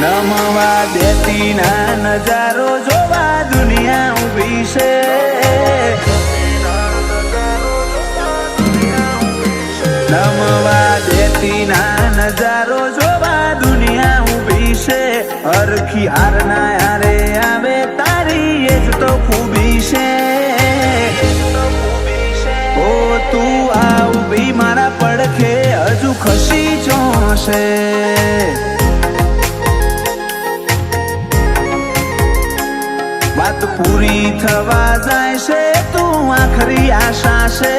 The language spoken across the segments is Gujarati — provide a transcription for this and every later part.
નમવા દેતી ના નજારો જોવા દુનિયા ઊભી છે. નમવા દેતી ના નજારો જોવા દુનિયા ઊભી છે. હરખી હારના હારે આવે તારી એ જ તો ખૂબી છે. ઓ તું આ ઊભી મારા પડખે હજુ ખસી જોશે. વાત પૂરી થવા જાય છે તું આખરી આશા છે.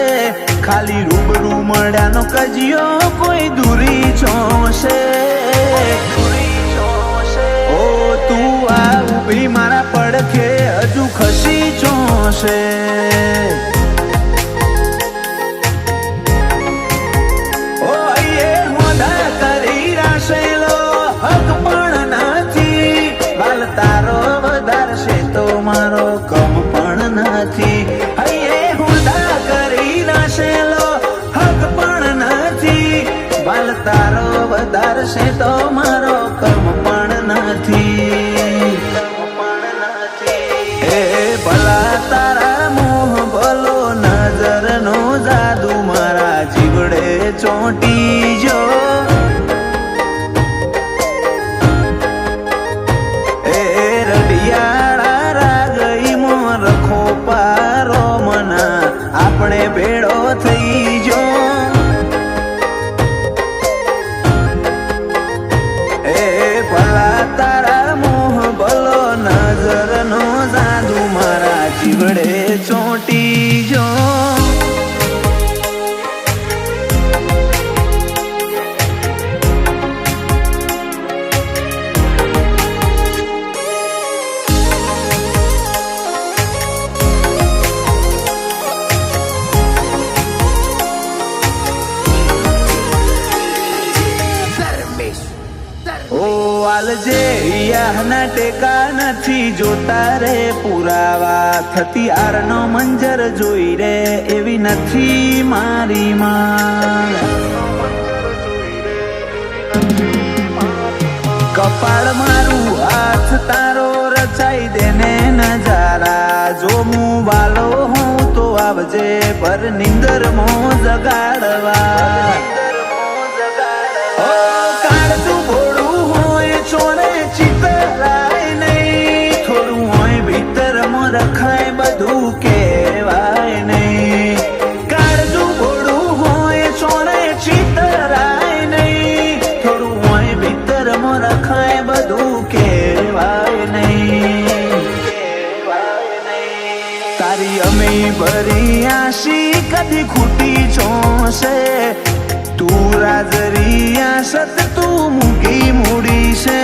ખાલી રૂબરૂ મળ્યાનો કજિયો કોઈ દૂરી જોશે. ઓ તું આ ઊભી મારા પડખે હજુ ખસી જોશે. ઓ એ હોદા કરી રાશેલો હક પણ નથી. બાલ તારો વધારશે તો મારો કમ પણ નથી. હૈયે હોદા કરી રાશેલો હક પણ નથી. બાલ તારો વધારશે તો મારો કમ પણ નથી. એ ભલા તારા મોહ ભલો નજરનો જાદુ મારા જીવડે ચોંટી જો. એ રડિયાળા રાગઈ મોર રખો પારો મના આપણે ભેળો થઈ જો. એ ભલા તારા મોહ ભલો નજરનો જાદુ મારા જીવડે ચોંટી જો. ઓ આલજે યાહના ટેકા નથી જોતા રે પુરાવા. થતી આરનો મંજર જોઈ રે એવી નથી મારી માં. કપાળ મારું હાથ તારો રચાઈ દેને નજારા. જો હું વાલો હું તો આવજે પર નિંદર મો જગાડવા. રખાય બધું કહેવાય નહીં. કાળજું ભોળું હોય ચોણે ચિતરાય નહીં. થોડું હોય ભીતરમાં રખાય બધું કહેવાય નહીં. તારી અમે ભરી આશી કદી ખૂટી જોશે. તું રાજરી આશત તું મૂકી મૂડી છે.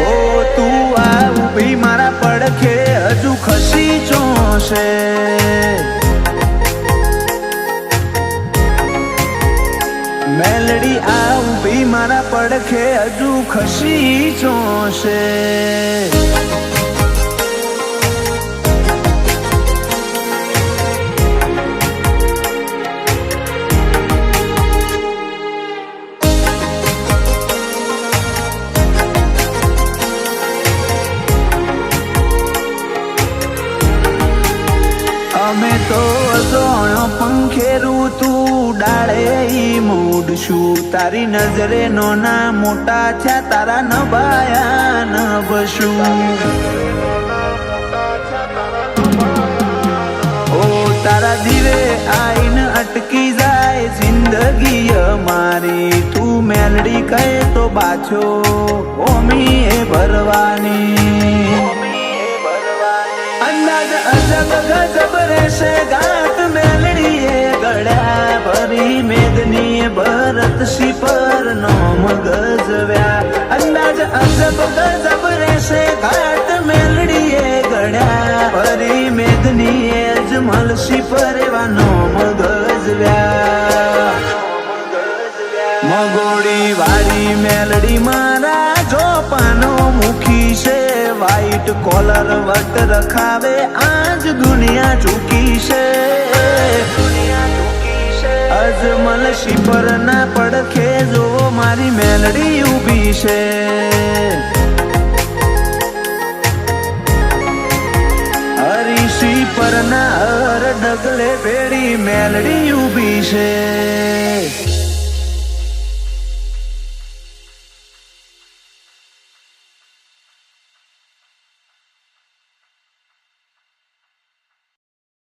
ઓ તું આ ઊભી મારા પડખે હજુ ખસી જોશે. મેલડી આ ઊભી મારા પડખે હજુ ખસી જોશે. અમે તો સોણો પંખેરું તું ડાળે મૂડશું. તારી નજરે નોના મોટા થયા તારા નભાયા નભશું. ઓ તારા દીવે આઈન અટકી જાય જિંદગી અમારી. તું મેલડી કહે તો બાછો ઓમી એ ભરવાની. અંદાજ અજબ ગજબ રહેશે ગાત મેલડીએ ગળ્યા. ભરી મેદની ભરત શિપર નો મગજવ્યા. અંદાજ અજબ ગજબ રહેશે ગાત મેલડીએ ગળ્યા. ભરી મેદની અજમલ શિપર એવા નો મગજવ્યા. મગોડી વાળી મેલડી મારા જોપાનો મુખી છે. વાઈટ કોલર વટ રખાવે આજ દુનિયા ચૂકી છે. અજમલ શિપર ના પડખે જો મારી મેલડી ઊભી છે. હરીશી પરના હર ડગલે ભેડી મેલડી ઊભી છે.